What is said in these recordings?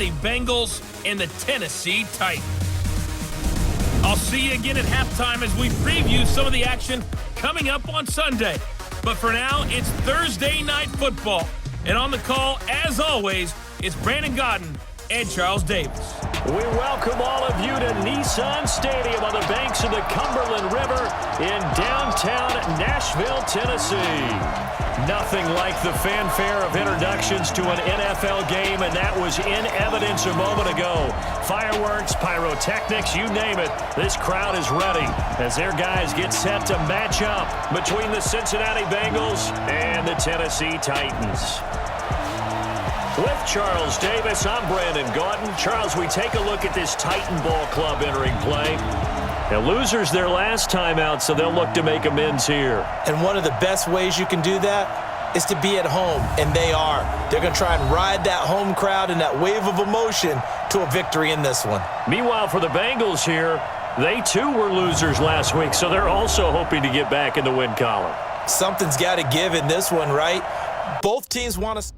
Bengals and the Tennessee Titans. I'll see you again at halftime as we preview some of the action coming up on Sunday. But for now, it's Thursday Night Football. And on the call, as always, it's Brandon Godden and Charles Davis. We welcome all of you to Nissan Stadium on the banks of the Cumberland River in downtown Nashville, Tennessee. Nothing like the fanfare of introductions to an NFL game, and that was in evidence a moment ago. Fireworks, pyrotechnics, you name it. This crowd is ready as their guys get set to match up between the Cincinnati Bengals and the Tennessee Titans. With Charles Davis, I'm Brandon Gaudin. Charles, we take a look at this Titan Ball Club entering play. The losers their last time out, so they'll look to make amends here. And one of the best ways you can do that is to be at home, and they are. They're going to try and ride that home crowd and that wave of emotion to a victory in this one. Meanwhile, for the Bengals here, they too were losers last week, so they're also hoping to get back in the win column. Something's got to give in this one, right? Both teams want to...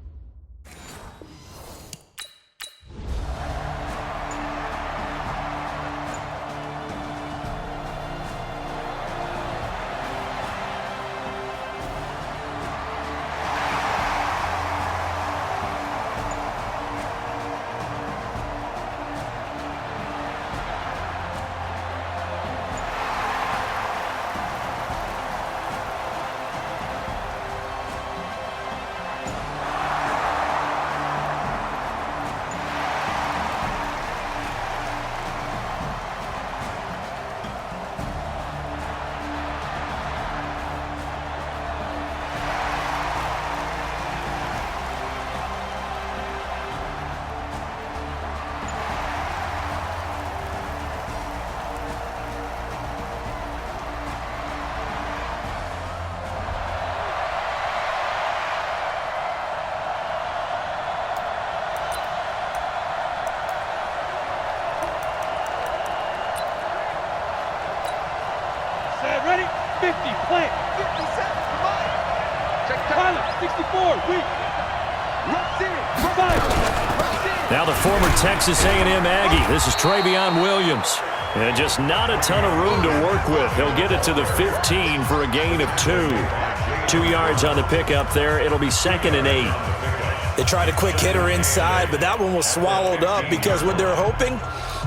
Ready? 50, plant. 57, come on. Check pilot, 64, weak. Now the former Texas A&M Aggie. This is Travion Williams. And just not a ton of room to work with. He'll get it to the 15 for a gain of 2. 2 yards on the pickup there. It'll be 2nd and 8. They tried a quick hitter inside, but that one was swallowed up because what they're hoping,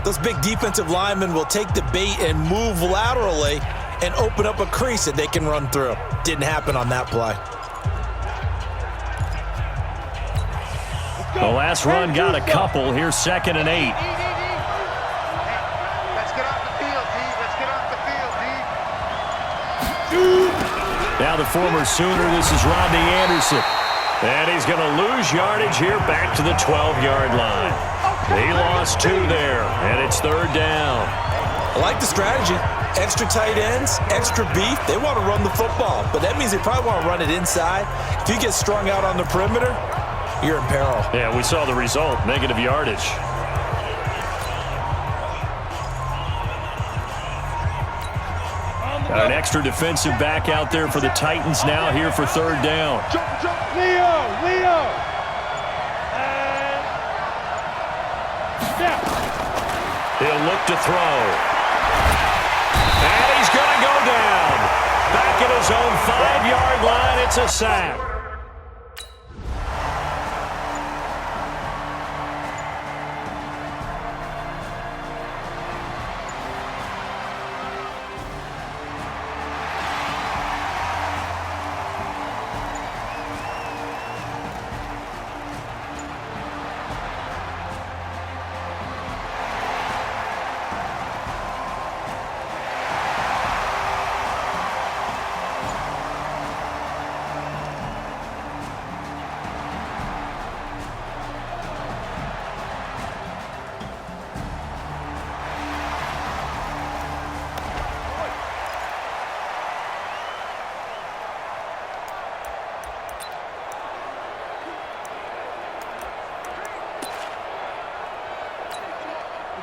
those big defensive linemen will take the bait and move laterally and open up a crease that they can run through. Didn't happen on that play. The last run got a couple. Here's 2nd and 8. Let's get off the field, D. Let's get off the field, D. Now the former Sooner, this is Rodney Anderson. And he's going to lose yardage here back to the 12-yard line. He lost 2 there, and it's 3rd down. I like the strategy. Extra tight ends, extra beef. They want to run the football, but that means they probably want to run it inside. If you get strung out on the perimeter, you're in peril. Yeah, we saw the result, negative yardage. Got an extra defensive back out there for the Titans now here for 3rd down. Jump, Leo. And snap. He'll look to throw. And he's going to go down. Back at his own 5-yard line, it's a sack.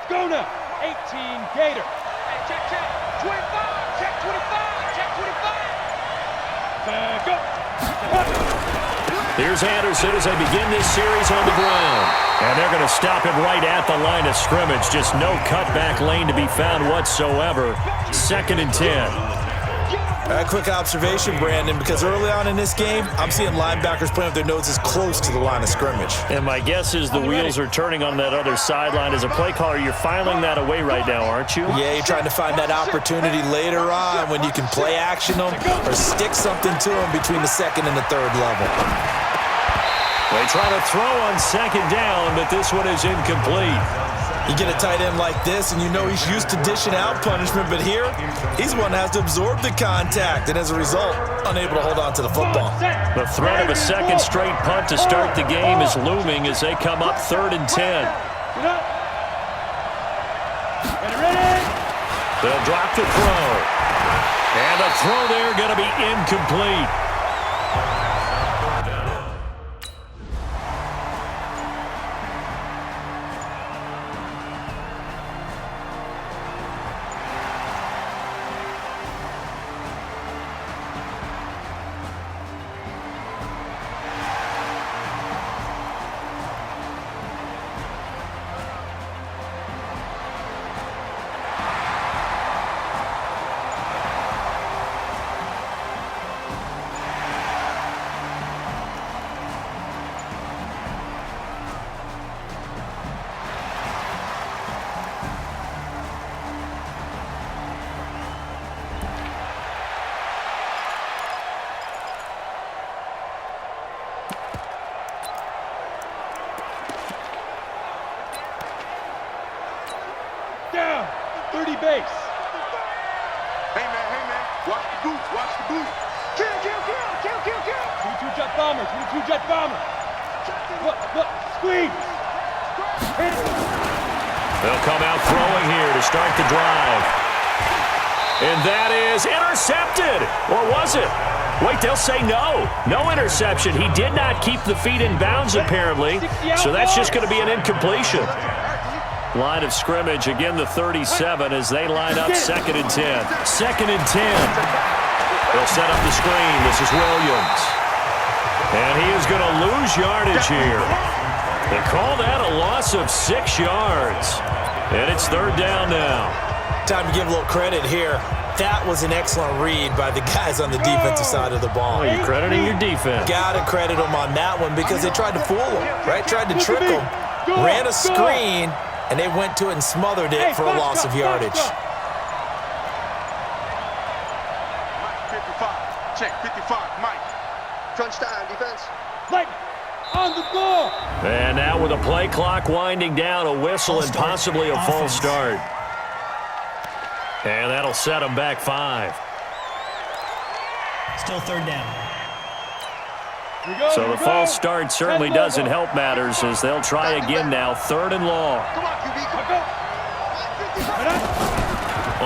Go now. 18 Gator. Hey, check. 25. Check 25. Check 25. Go. Here's Anderson as they begin this series on the ground. And they're going to stop him right at the line of scrimmage. Just no cutback lane to be found whatsoever. 2nd and 10. A quick observation, Brandon, because early on in this game, I'm seeing linebackers playing with their noses close to the line of scrimmage. And my guess is the wheels are turning on that other sideline. As a play caller, you're filing that away right now, aren't you? Yeah, you're trying to find that opportunity later on when you can play action them or stick something to them between the 2nd and the 3rd level. They try to throw on 2nd down, but this one is incomplete. You get a tight end like this, and you know he's used to dishing out punishment, but here, he's one that has to absorb the contact, and as a result, unable to hold on to the football. The threat of a 2nd straight punt to start the game is looming as they come up 3rd and 10. They'll drop the throw. And the throw there going to be incomplete. Down. 30 base. Hey, man. Watch the goose. Watch the goose. Kill. 22 jet bomber. 22 jet bomber. Look. Squeeze. Hit it. They'll come out throwing here to start the drive. And that is intercepted. Or was it? Wait, they'll say no. No interception. He did not keep the feet in bounds, apparently. So that's just going to be an incompletion. Line of scrimmage, again the 37 as they line up 2nd and 10. 2nd and 10. They'll set up the screen. This is Williams. And he is going to lose yardage here. They call that a loss of 6 yards. And it's 3rd down now. Time to give a little credit here. That was an excellent read by the guys on the defensive side of the ball. Oh, you're crediting your defense. Got to credit them on that one because they tried to fool them, right? Tried to trick them, ran a screen, and they went to it and smothered it for a loss of yardage. 55. Check 55. Mike. Crunch time, defense. Lightning. On the ball. And now with a play clock winding down, a whistle and possibly a false start. And that'll set them back 5. Still 3rd down. So the false start certainly doesn't help matters as they'll try again now. 3rd and long. Come on, QB.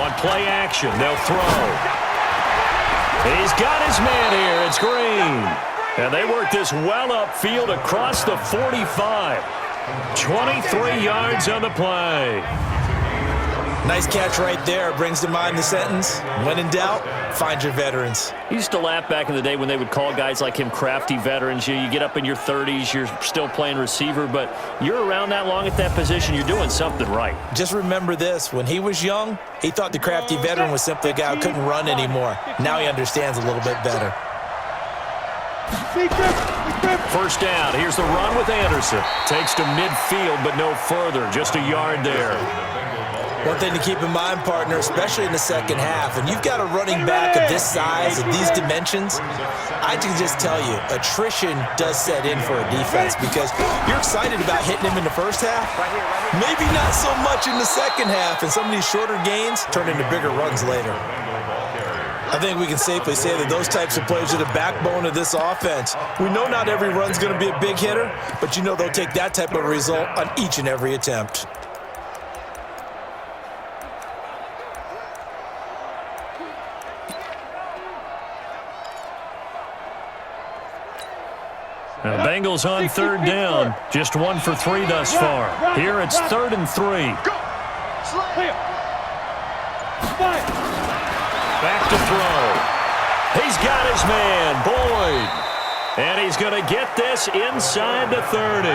On play action, they'll throw. He's got his man here. It's Green. And they work this well upfield across the 45. 23 yards on the play. Nice catch right there. Brings to mind the sentence, when in doubt, find your veterans. He used to laugh back in the day when they would call guys like him crafty veterans. You get up in your 30s, you're still playing receiver, but you're around that long at that position, you're doing something right. Just remember this. When he was young, he thought the crafty veteran was simply a guy who couldn't run anymore. Now he understands a little bit better. First down. Here's the run with Anderson. Takes to midfield, but no further. Just a yard there. One thing to keep in mind, partner, especially in the second half, and you've got a running back of this size, of these dimensions, I can just tell you, attrition does set in for a defense because you're excited about hitting him in the first half. Maybe not so much in the second half, and some of these shorter gains turn into bigger runs later. I think we can safely say that those types of plays are the backbone of this offense. We know not every run's going to be a big hitter, but you know they'll take that type of result on each and every attempt. Now, Bengals on 3rd down. Just 1 for 3 thus far. Here it's 3rd and 3. Back to throw. He's got his man, Boyd. And he's going to get this inside the 30.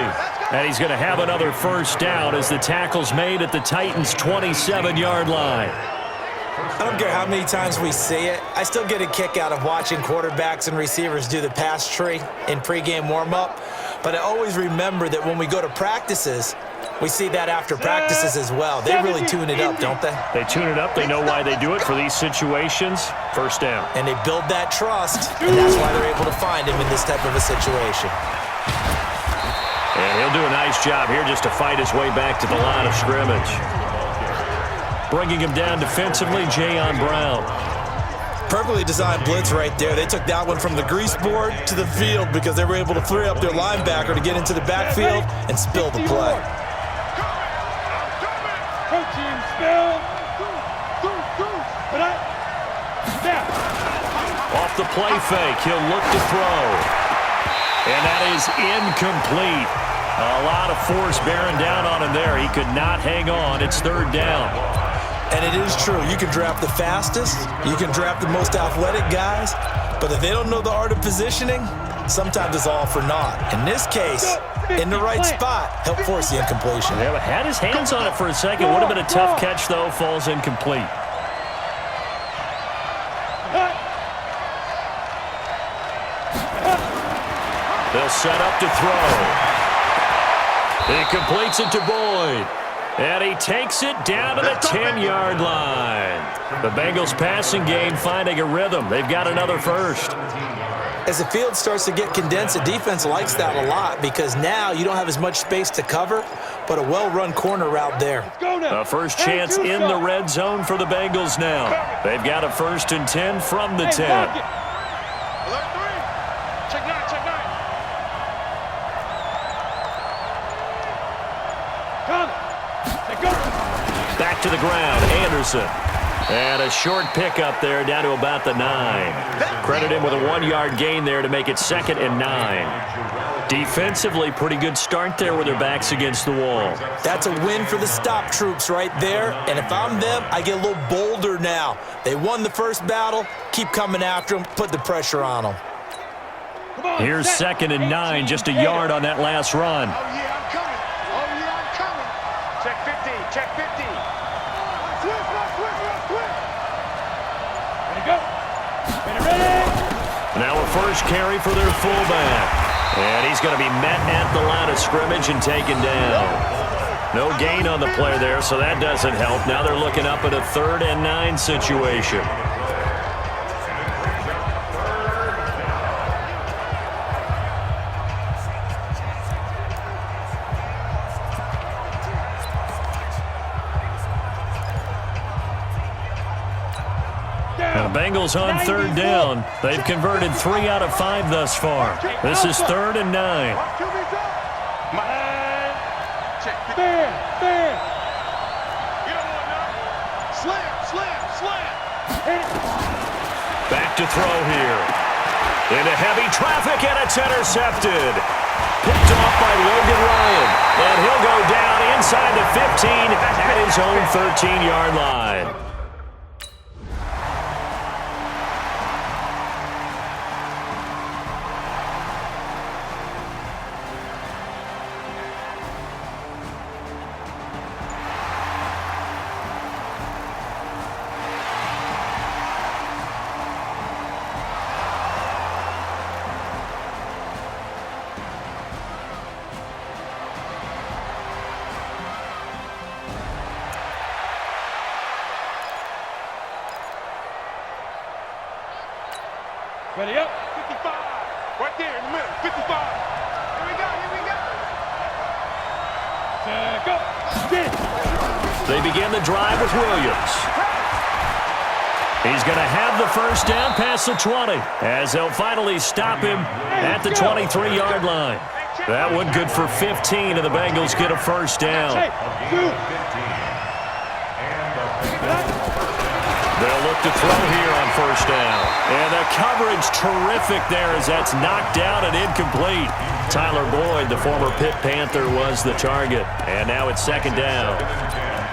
And he's going to have another first down as the tackle's made at the Titans' 27-yard line. I don't care how many times we see it. I still get a kick out of watching quarterbacks and receivers do the pass tree in pregame warm-up. But I always remember that when we go to practices, we see that after practices as well. They really tune it up, don't they? They tune it up. They know why they do it for these situations. First down. And they build that trust, and that's why they're able to find him in this type of a situation. And he'll do a nice job here just to fight his way back to the line of scrimmage. Bringing him down defensively, Jayon Brown. Perfectly designed blitz right there. They took that one from the grease board to the field because they were able to free up their linebacker to get into the backfield and spill the play. Coaching spill. But snap. Off the play fake, he'll look to throw. And that is incomplete. A lot of force bearing down on him there. He could not hang on. It's third down. And it is true. You can draft the fastest. You can draft the most athletic guys. But if they don't know the art of positioning, sometimes it's all for naught. In this case, in the right spot, help force the incompletion. Yeah, but had his hands on it for a second. Would have been a tough catch, though. Falls incomplete. They'll set up to throw. He completes it to Boyd. And he takes it down to the 10-yard line. The Bengals passing game finding a rhythm. They've got another first. As the field starts to get condensed, the defense likes that a lot because now you don't have as much space to cover, but a well-run corner route there. A first chance in the red zone for the Bengals now. They've got a 1st and 10 from the 10. Alert 3. Check 9, check 9. Back to the ground, Anderson. And a short pickup there down to about the 9. Credit him with a 1-yard gain there to make it 2nd and 9. Defensively, pretty good start there with their backs against the wall. That's a win for the stop troops right there. And if I'm them, I get a little bolder now. They won the first battle. Keep coming after them. Put the pressure on them. Here's 2nd and 9, just a yard on that last run. Oh, yeah, I'm coming. Oh, yeah, I'm coming. Check 50, check 50. Switch. Ready, go. Ready. Now a first carry for their fullback. And he's going to be met at the line of scrimmage and taken down. No gain on the play there, so that doesn't help. Now they're looking up at a 3rd and 9 situation. The Bengals on 3rd down. They've converted 3 out of 5 thus far. This is 3rd and 9. Fair. Slam. Back to throw here. Into heavy traffic, and it's intercepted. Picked off by Logan Ryan. And he'll go down inside the 15 at his own 13-yard line. Ready up. 55. Right there in the middle. 55. Here we go. Go. Get it. They begin the drive with Williams. He's going to have the first down past the 20 as they'll finally stop him at the 23-yard line. That one good for 15, and the Bengals get a first down. They'll look to throw here on first down. And the coverage terrific there as that's knocked down and incomplete. Tyler Boyd, the former Pitt Panther, was the target. And now it's 2nd down.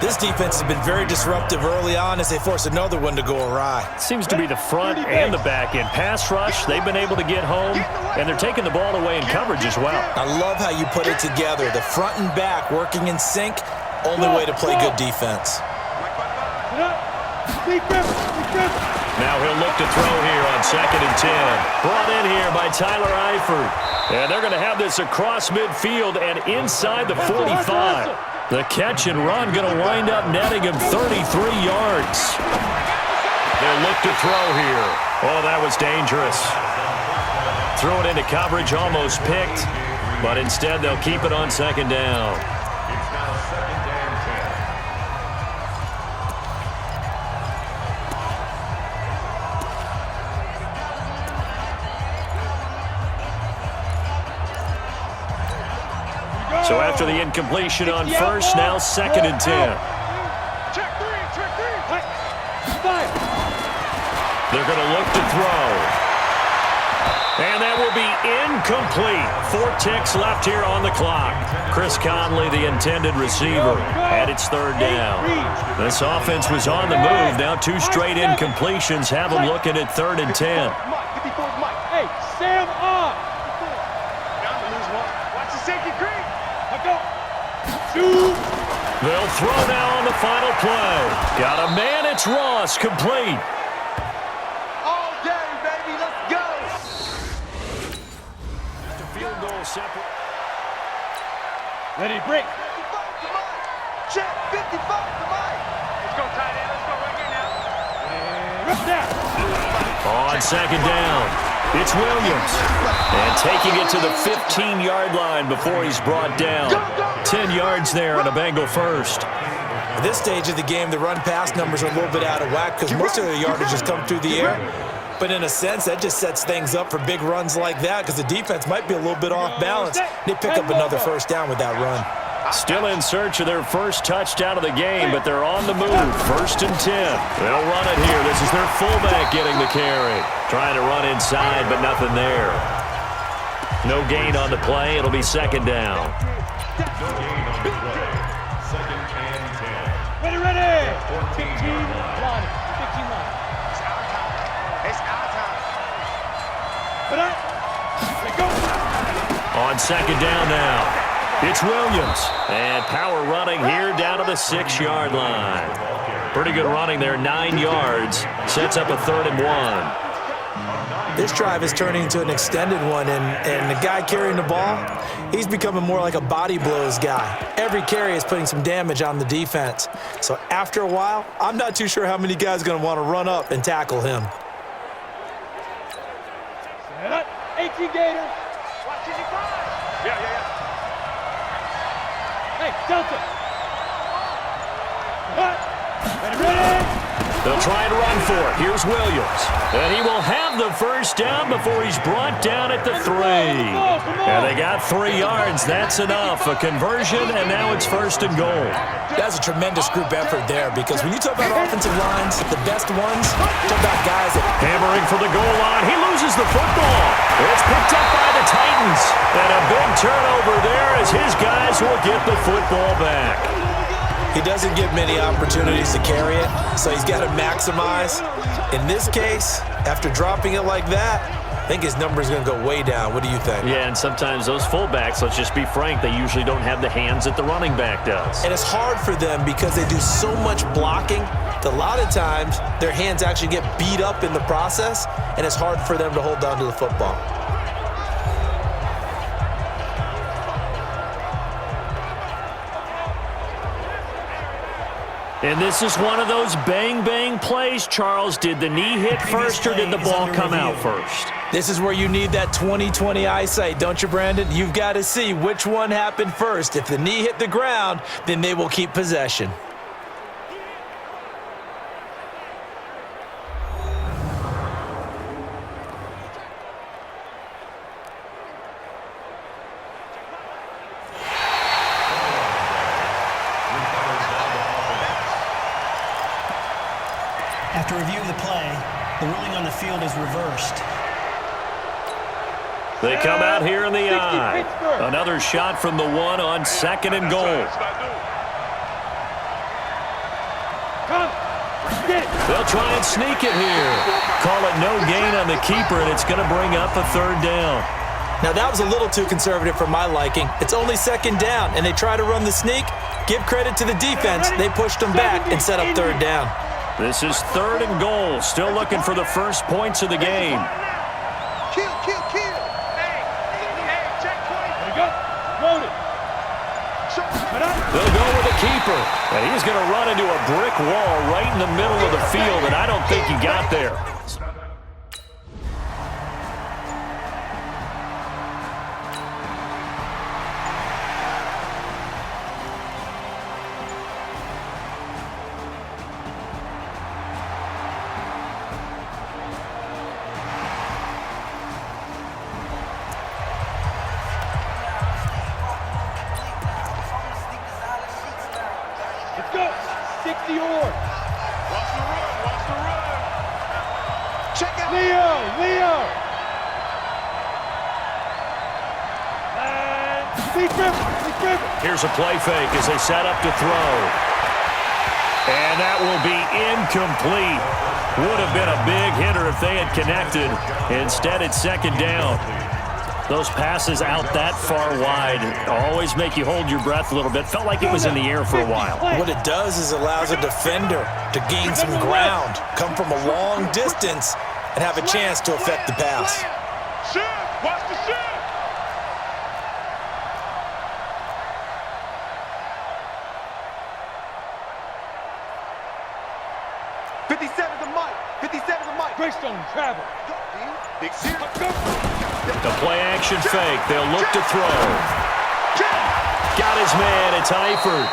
This defense has been very disruptive early on as they force another one to go awry. Seems to be the front and the back end. Pass rush, they've been able to get home, and they're taking the ball away in coverage as well. I love how you put it together. The front and back working in sync, only way to play good defense. Now he'll look to throw here on 2nd and 10. Brought in here by Tyler Eifert. And they're going to have this across midfield and inside the 45. The catch and run going to wind up netting him 33 yards. They'll look to throw here. Oh, that was dangerous. Threw it into coverage, almost picked. But instead, they'll keep it on 2nd down. So after the incompletion on first, now 2nd and 10. Check three. They're going to look to throw. And that will be incomplete. 4 ticks left here on the clock. Chris Conley, the intended receiver, and it's 3rd down. This offense was on the move. Now 2 straight incompletions have them looking at 3rd and 10. Hey, Sam on. Watch the safety creep. They'll throw now on the final play. Got a man, it's Ross, complete. All day, baby, let's go. The field goal separate. Ready, break. 55 to Mike. Check 55 to Mike. Let's go, tight end. Let's go right here now. Rip down. On 2nd down, it's Williams. And taking it to the 15-yard line before he's brought down. 10 yards there on a Bengal first. At this stage of the game, the run-pass numbers are a little bit out of whack because most of the yardage has come through the air. But in a sense, that just sets things up for big runs like that because the defense might be a little bit off balance. They pick up another first down with that run. Still in search of their first touchdown of the game, but they're on the move. 1st and 10. They'll run it here. This is their fullback getting the carry. Trying to run inside, but nothing there. No gain on the play. It'll be 2nd down. Ready. 15 line. It's our time. Let go. On 2nd down now. It's Williams. And power running here down to the 6-yard line. Pretty good running there, 9 yards. Sets up a 3rd and 1. This drive is turning into an extended one, and the guy carrying the ball, he's becoming more like a body blows guy. Every carry is putting some damage on the defense. So after a while, I'm not too sure how many guys are going to want to run up and tackle him. Set up. 18 Gators. Watch it, Yeah. Hey, Delta. Ready. They'll try and run for it. Here's Williams. And he will have the first down before he's brought down at the 3. And they got 3 yards. That's enough. A conversion, and now it's 1st and goal. That's a tremendous group effort there because when you talk about offensive lines, the best ones, talk about guys that... Hammering for the goal line. He loses the football. It's picked up by the Titans. And a big turnover there as his guys will get the football back. He doesn't get many opportunities to carry it, so he's got to maximize. In this case, after dropping it like that, I think his number is going to go way down. What do you think? Yeah, and sometimes those fullbacks, let's just be frank, they usually don't have the hands that the running back does. And it's hard for them because they do so much blocking that a lot of times their hands actually get beat up in the process, and it's hard for them to hold on to the football. And this is one of those bang-bang plays, Charles. Did the knee hit first or did the ball come out first? This is where you need that 20/20 eyesight, don't you, Brandon? You've got to see which one happened first. If the knee hit the ground, then they will keep possession. After review of the play, the ruling on the field is reversed. They come out here in the eye. Another shot from the 1 on 2nd and goal. Get it. They'll try and sneak it here. Call it no gain on the keeper, and it's going to bring up a third down. Now, that was a little too conservative for my liking. It's only second down, and they try to run the sneak. Give credit to the defense. They pushed them back and set up third down. This is 3rd and goal. Still looking for the first points of the game. Kill, kill, kill. Hey, check 20. There you go. Load it. They'll go with the keeper. And he's going to run into a brick wall right in the middle of the field, and I don't think he got there. Let's go. 60 or. Watch the run, watch the run. Check out. Leo. And Lee Griffin. Here's a play fake as they set up to throw. And that will be incomplete. Would have been a big hitter if they had connected. Instead, it's second down. Those passes out that far wide always make you hold your breath a little bit. Felt like it was in the air for a while. What it does is allows a defender to gain some ground, come from a long distance, and have a chance to affect the pass. Shoot, watch the shoot. Greystone travel. Big Sears. The play action fake. They'll look to throw. Got his man. It's Eifert.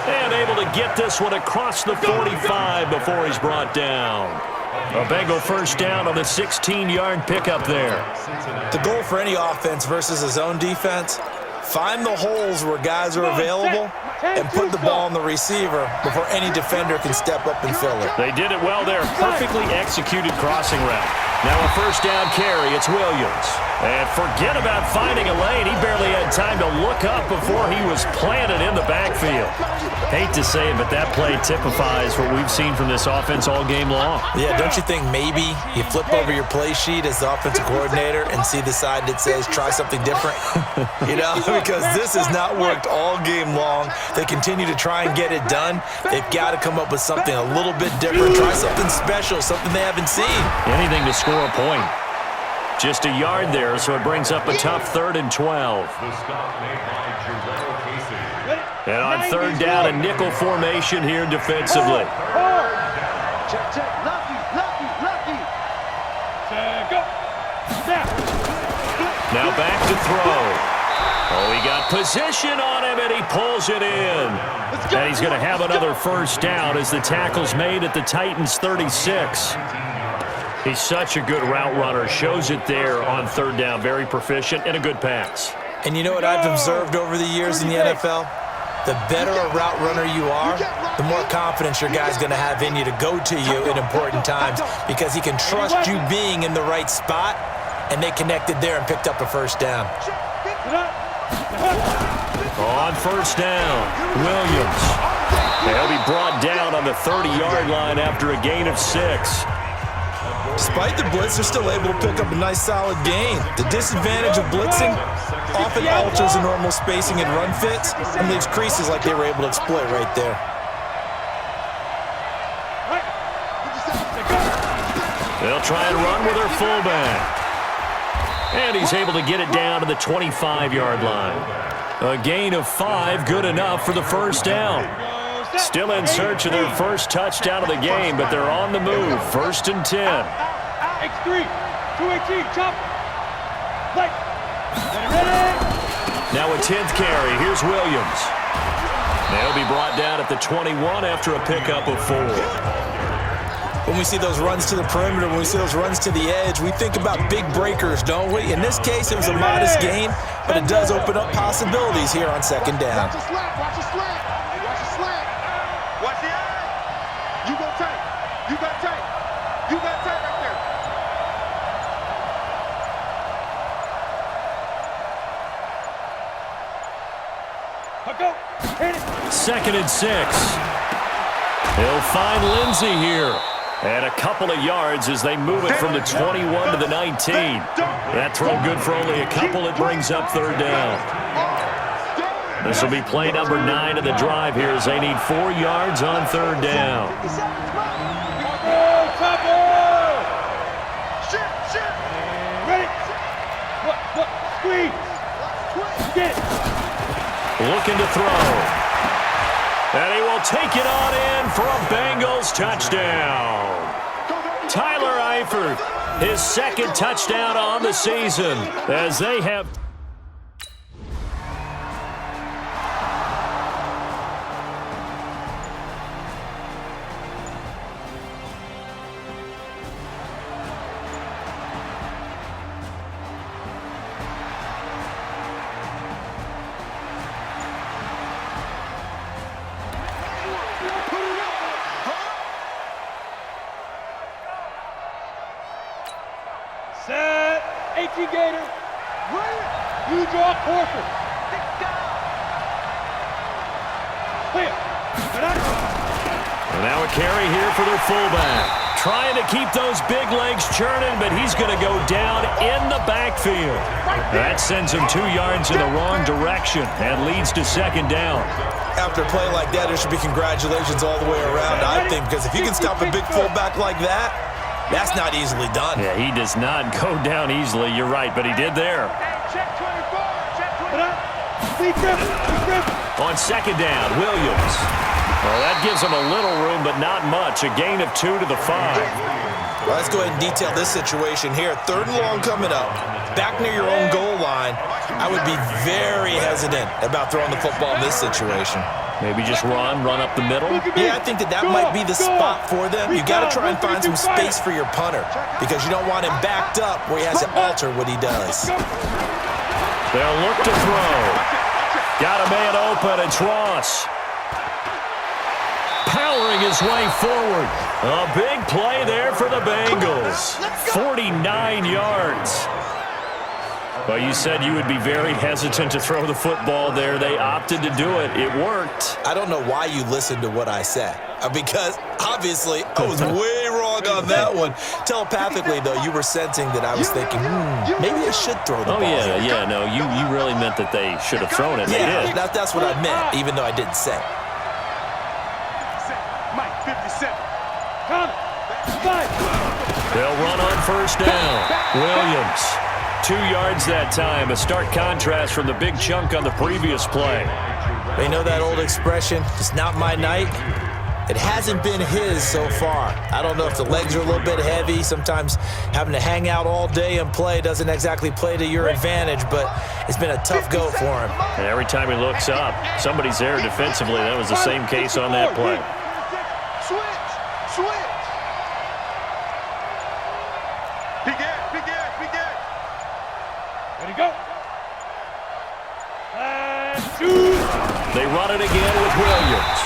And able to get this one across the 45 before he's brought down. A Bengal first down on the 16-yard pickup there. The goal for any offense versus a zone defense, find the holes where guys are available and put the ball on the receiver before any defender can step up and fill it. They did it well there. Perfectly executed crossing route. Now a first down carry. It's Williams. And forget about finding a lane. He barely had time to look up before he was planted in the backfield. Hate to say it, but that play typifies what we've seen from this offense all game long. Yeah, don't you think maybe you flip over your play sheet as the offensive coordinator and see the side that says try something different? You know, because this has not worked all game long. They continue to try and get it done. They've got to come up with something a little bit different. Try something special, something they haven't seen. Anything to score a point. Just a yard there, so it brings up a tough 3rd and 12. And on 3rd down, a nickel formation here defensively. Check. Lucky. Go. Snap. Now back to throw. Oh, he got position on him, and he pulls it in. And he's going to have another first down as the tackle's made at the Titans' 36. He's such a good route runner. Shows it there on 3rd down. Very proficient and a good pass. And you know what I've observed over the years in the NFL? The better a route runner you are, the more confidence your guy's going to have in you to go to you in important times because he can trust you being in the right spot, and they connected there and picked up a first down. On first down, Williams. He'll be brought down on the 30-yard line after a gain of 6. Despite the blitz, they're still able to pick up a nice, solid gain. The disadvantage of blitzing often alters the normal spacing and run fits and leaves creases like they were able to exploit right there. They'll try and run with their fullback. And he's able to get it down to the 25-yard line. A gain of 5, good enough for the first down. Still in search of their first touchdown of the game, but they're on the move. 1st and 10. X3, 218, chop. Right. Ready. Now a 10th carry. Here's Williams. They'll be brought down at the 21 after a pickup of 4. When we see those runs to the perimeter, when we see those runs to the edge, we think about big breakers, don't we? In this case, it was a modest gain, but it does open up possibilities here on 2nd down. Watch the slant. Watch the eye. You got tight right there. Go. Hit it. 2nd and 6. He'll find Lindsey here. And a couple of yards as they move it from the 21 to the 19. That throw good for only a couple. It brings up third down. This will be play number 9 of the drive here as they need 4 yards on third down. Looking to throw. And he will take it on in for a Bengals touchdown. Tyler Eifert, his second touchdown on the season as they have... Set. 18 Gator. You draw Corker. Clear. And now a carry here for their fullback. Trying to keep those big legs churning, but he's going to go down in the backfield. That sends him 2 yards in the wrong direction and leads to second down. After a play like that, there should be congratulations all the way around, I think, because if you can stop a big fullback like that, that's not easily done. Yeah, he does not go down easily. You're right, but he did there. On second down, Williams. Well, that gives him a little room, but not much. A gain of 2 to the 5. Well, let's go ahead and detail this situation here. Third and long coming up. Back near your own goal line. I would be very hesitant about throwing the football in this situation. Maybe just run up the middle. Yeah, I think that might be the spot for them. You got to try and find some space for your punter because you don't want him backed up where he has to alter what he does. They'll look to throw. Got a man open. It's Ross. Powering his way forward. A big play there for the Bengals. 49 yards. Well, you said you would be very hesitant to throw the football there. They opted to do it. It worked. I don't know why you listened to what I said. Because, obviously, I was way wrong on that one. Telepathically, though, you were sensing that I was thinking, maybe I should throw the ball. Oh, yeah, no, you really meant that they should have thrown it. They did. That's what I meant, even though I didn't say it. Mike, 57. They'll run on first down. Williams. 2 yards that time. A stark contrast from the big chunk on the previous play. They know that old expression, it's not my night. It hasn't been his so far. I don't know if the legs are a little bit heavy. Sometimes having to hang out all day and play doesn't exactly play to your advantage, but it's been a tough go for him. And every time he looks up, somebody's there defensively. That was the same case on that play. Switch. Big air. Ready, go. Shoot. They run it again with Williams.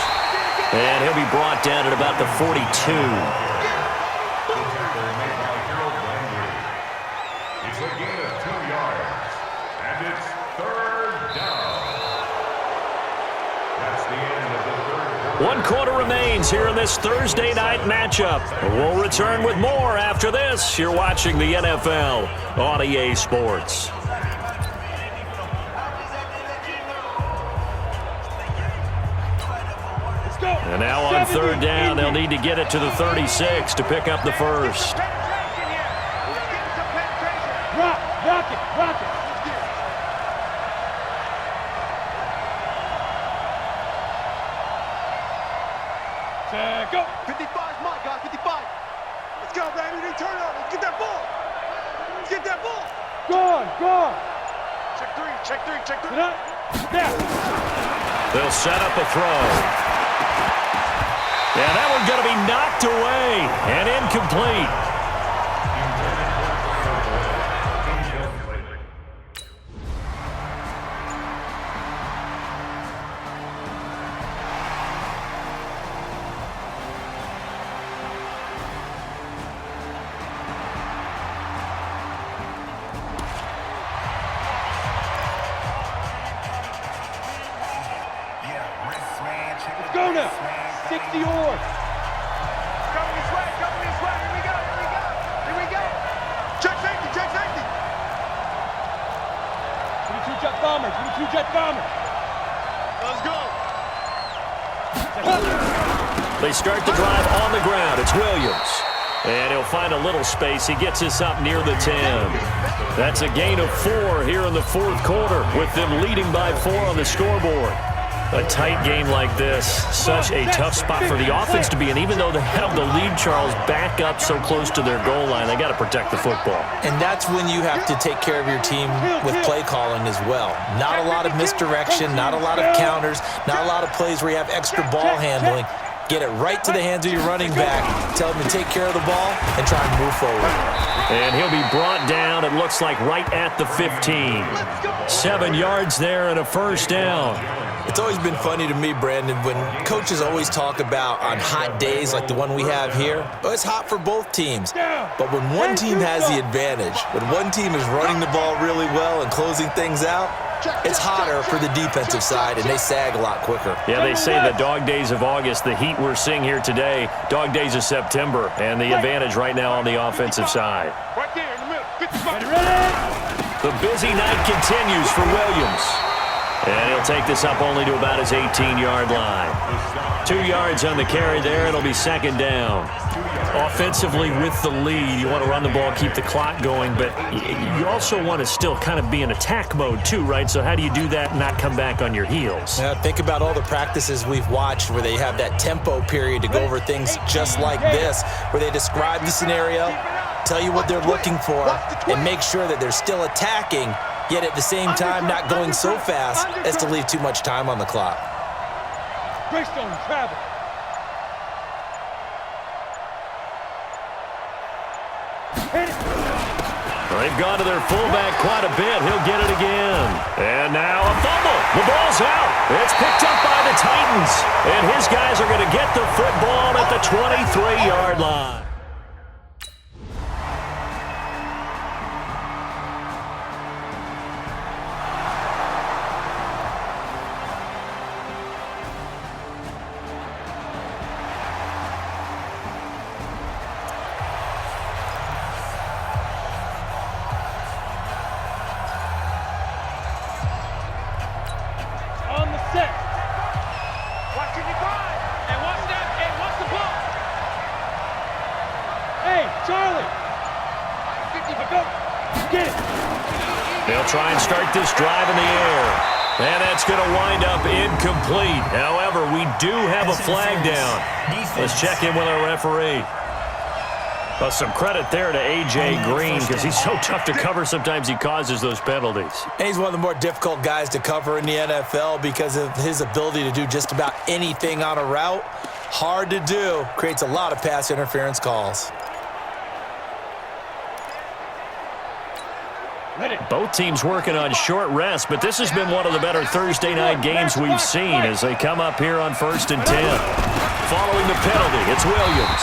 And he'll be brought down at about the 42. It's a gain of 2 yards. And it's third down. That's the end of the third quarter. 1 quarter remains here in this Thursday night matchup. We'll return with more after this. You're watching the NFL on EA Sports. And now on third down, they'll need to get it to the 36 to pick up the first. Rock it. Go. 55's my guy, 55. Let's go, baby. They turn over. Let's get that ball. Go. Check three. Get up. Down. They'll set up a throw. Yeah, that one's going to be knocked away and incomplete. Let's go now. 60 or. Coming this way, coming this way. Here we go, here we go. Here we go. Check safety, check safety. 22 jet bombers, 22 jet bombers. Let's go. They start the drive on the ground. It's Williams. And he'll find a little space. He gets us up near the 10. That's a gain of 4 here in the fourth quarter, with them leading by 4 on the scoreboard. A tight game like this, such a tough spot for the offense to be in. Even though they have the lead, Charles, back up so close to their goal line, they got to protect the football. And that's when you have to take care of your team with play calling as well. Not a lot of misdirection, not a lot of counters, not a lot of plays where you have extra ball handling. Get it right to the hands of your running back. Tell him to take care of the ball and try and move forward. And he'll be brought down, it looks like, right at the 15. 7 yards there and a first down. It's always been funny to me, Brandon, when coaches always talk about on hot days like the one we have here. Oh, it's hot for both teams. But when one team has the advantage, when one team is running the ball really well and closing things out, it's hotter for the defensive side, and they sag a lot quicker. Yeah, they say the dog days of August, the heat we're seeing here today, dog days of September, and the advantage right now on the offensive side. Right there in the middle. 55. The busy night continues for Williams. And he'll take this up only to about his 18-yard line. 2 yards on the carry there. It'll be second down. Offensively with the lead, you want to run the ball, keep the clock going, but you also want to still kind of be in attack mode too, right? So how do you do that and not come back on your heels? Now, think about all the practices we've watched where they have that tempo period to go over things just like this, where they describe the scenario, tell you what they're looking for, and make sure that they're still attacking, yet at the same time not going so fast as to leave too much time on the clock. Greystone travel. They've gone to their fullback quite a bit. He'll get it again. And now a fumble. The ball's out. It's picked up by the Titans. And his guys are going to get the football at the 23-yard line. They'll try and start this drive in the air. And that's going to wind up incomplete. However, we do have a flag down. Let's check in with our referee. Well, some credit there to A.J. Green because he's so tough to cover. Sometimes he causes those penalties. And he's one of the more difficult guys to cover in the NFL because of his ability to do just about anything on a route. Hard to do. Creates a lot of pass interference calls. Both teams working on short rest, but this has been one of the better Thursday night games we've seen as they come up here on 1st and 10. Following the penalty, it's Williams.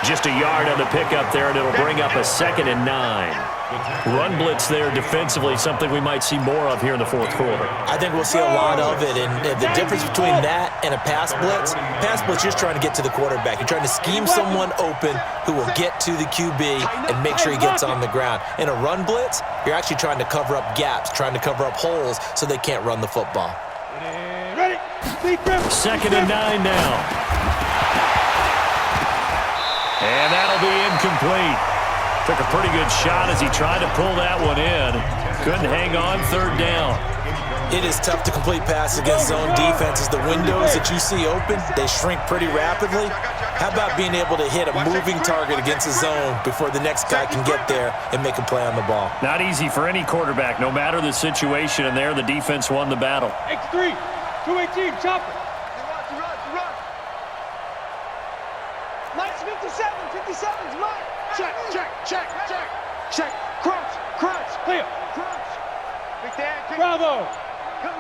Just a yard on the pickup there, and it'll bring up a 2nd and 9. Run blitz there defensively, something we might see more of here in the fourth quarter. I think we'll see a lot of it, and the difference between that and a pass blitz, you're just trying to get to the quarterback. You're trying to scheme someone open who will get to the QB and make sure he gets on the ground. In a run blitz, you're actually trying to cover up gaps, trying to cover up holes so they can't run the football. Ready? 2nd and 9 now. And that'll be incomplete. Took a pretty good shot as he tried to pull that one in. Couldn't hang on, 3rd down. It is tough to complete passes against zone defenses. The windows that you see open, they shrink pretty rapidly. How about being able to hit a moving target against a zone before the next guy can get there and make a play on the ball? Not easy for any quarterback, no matter the situation, and there the defense won the battle. X3, 218, chopper. Run. Nice 57's mine. Check. Crunch. Clear. Crunch. Big Dan, Bravo. Come.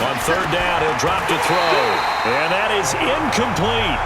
On 3rd down, he'll drop to throw. And that is incomplete.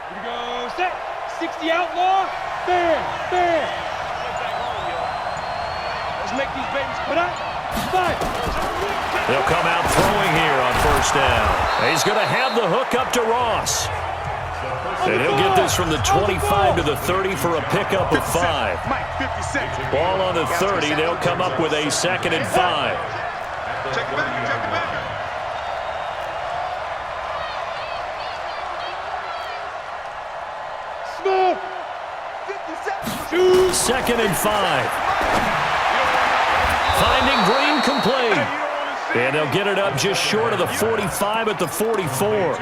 Here we go, set. 60 outlaw. Bam, bam. Let's make these babies put up. 5. They'll come out throwing here on first down. He's going to have the hook up to Ross. And he'll get this from the 25 to the 30 for a pickup of 5. Ball on the 30. They'll come up with a 2nd and 5. Check it back, check it back. Smooth. 2nd and 5. Finding Green complete. And they'll get it up just short of the 45 at the 44.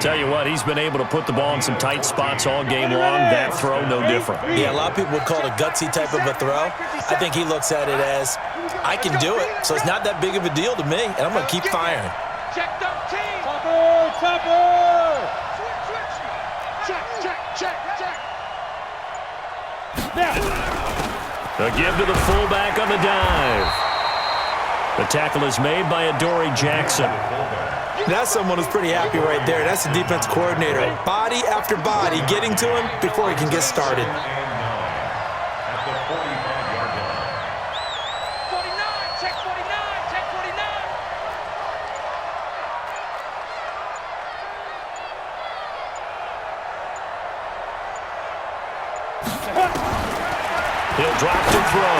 Tell you what, he's been able to put the ball in some tight spots all game long. That throw, no different. Yeah, a lot of people would call it a gutsy type of a throw. I think he looks at it as, I can do it, so it's not that big of a deal to me, and I'm going to keep firing. Check 13. Topper, topper. Check. Now. A give to the fullback on the dive. The tackle is made by Adoree Jackson. That's someone who's pretty happy right there. That's the defense coordinator. Body after body getting to him before he can get started. 49, check 49, check 49. He'll drop to throw.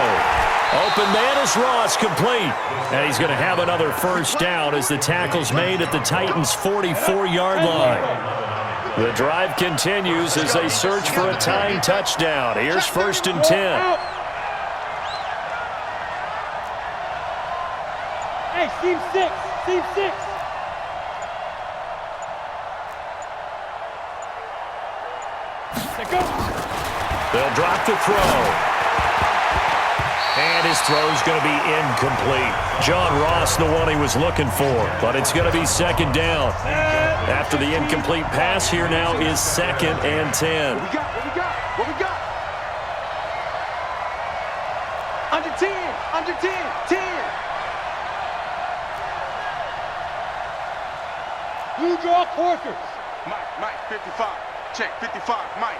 Open man is Ross, complete. And he's going to have another first down as the tackle's made at the Titans' 44-yard line. The drive continues as they search for a tying touchdown. Here's 1st and 10. Hey, team 6, team 6. Let's go. They'll drop to throw. And his throw's going to be incomplete. John Ross, the one he was looking for. But it's going to be 2nd down. After the incomplete pass, here now is 2nd and 10. What we got? Under 10, 10. Blue draw quarters. Mike, 55. Check, 55, Mike.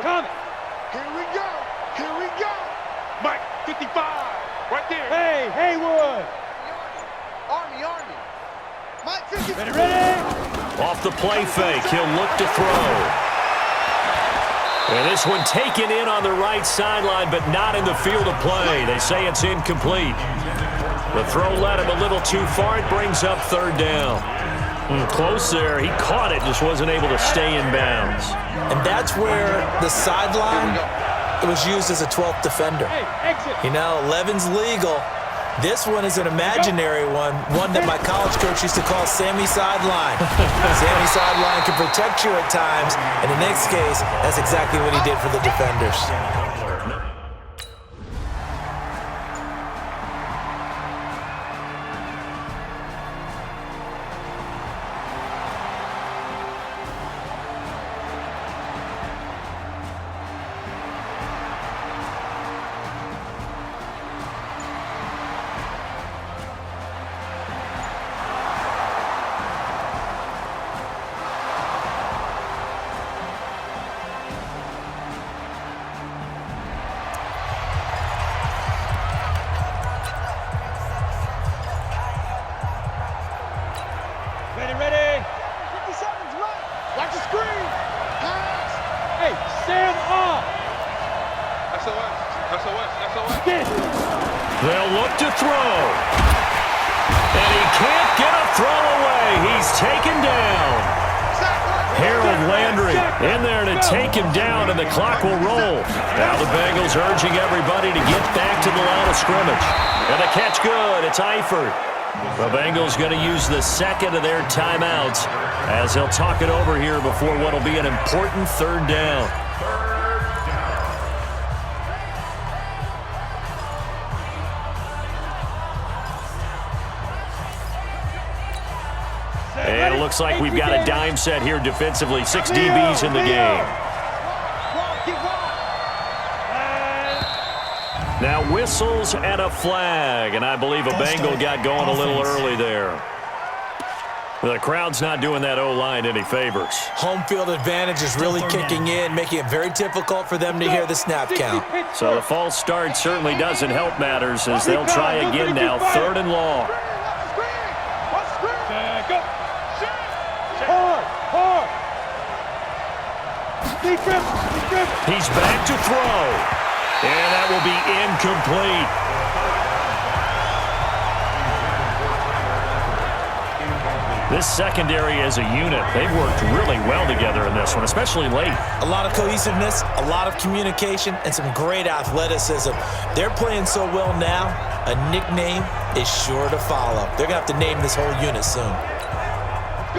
Coming. Here we go. Mike, 55, right there. Hey, Haywood. Army. Mike, 55. Ready? Off the play fake, he'll look to throw. And this one taken in on the right sideline, but not in the field of play. They say it's incomplete. The throw led him a little too far. It brings up 3rd down. Close there. He caught it, just wasn't able to stay in bounds. And that's where the sideline was used as a 12th defender. Hey, exit. You know, 11's legal. This one is an imaginary one that my college coach used to call Sammy Sideline. Sammy Sideline can protect you at times, and in this case, that's exactly what he did for the defenders. Ready. 57's right. Watch the screen. Pass. Hey, stand off. SOS. Stand. They'll look to throw. And he can't get a throw away. He's taken down. Harold Landry in there to take him down, and the clock will roll. Now the Bengals urging everybody to get back to the line of scrimmage. And the catch good. It's Eifert. The Bengals going to use the 2nd of their timeouts as they'll talk it over here before what will be an important 3rd down. And it looks like we've got a dime set here defensively. 6 DBs in the game. Now whistles and a flag, and I believe a Bengal got going a little early there. The crowd's not doing that O-line any favors. Home field advantage is really kicking in, making it very difficult for them to hear the snap count. So the false start certainly doesn't help matters as they'll try again now, 3rd and long. He's back to throw. And that will be incomplete. This secondary as a unit, they've worked really well together in this one, especially late. A lot of cohesiveness, a lot of communication, and some great athleticism. They're playing so well now, a nickname is sure to follow. They're going to have to name this whole unit soon.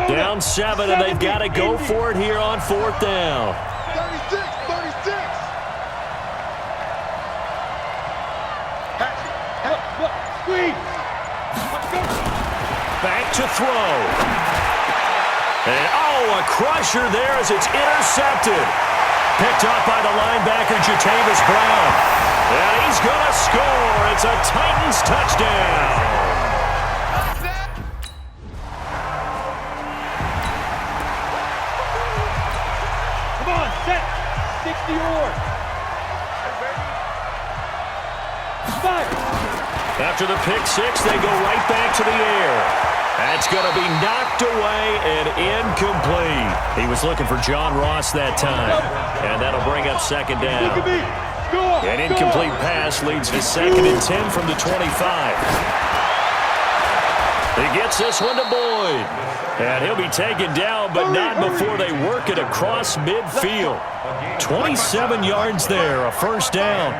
Down 7, and they've got to go for it here on 4th down. 36. Back to throw. And, a crusher there as it's intercepted. Picked up by the linebacker, Jatavis Brown. And he's going to score. It's a Titans touchdown. Come on, set. 60-yard. Five. After the pick 6, they go right back to the air. That's going to be knocked away and incomplete. He was looking for John Ross that time. And that'll bring up 2nd down. An incomplete pass leads to 2nd and 10 from the 25. He gets this one to Boyd. And he'll be taken down, but not before they work it across midfield. 27 yards there, a 1st down.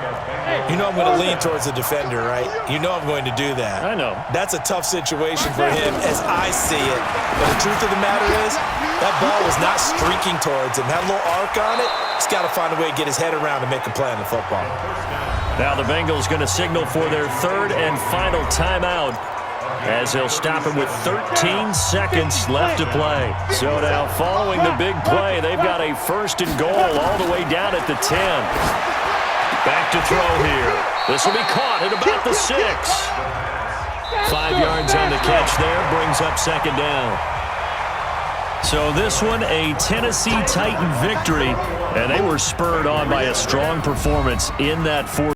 You know I'm going to lean towards the defender, right? You know I'm going to do that. I know. That's a tough situation for him as I see it. But the truth of the matter is, that ball was not streaking towards him. Had a little arc on it. He's got to find a way to get his head around and make a play on the football. Now the Bengals going to signal for their 3rd and final timeout, as they'll stop it with 13 seconds left to play. So now following the big play, they've got a 1st and goal all the way down at the 10. Back to throw here. This will be caught at about the 6. 5 yards on the catch there, brings up 2nd down. So this one, a Tennessee Titan victory, and they were spurred on by a strong performance in that 4th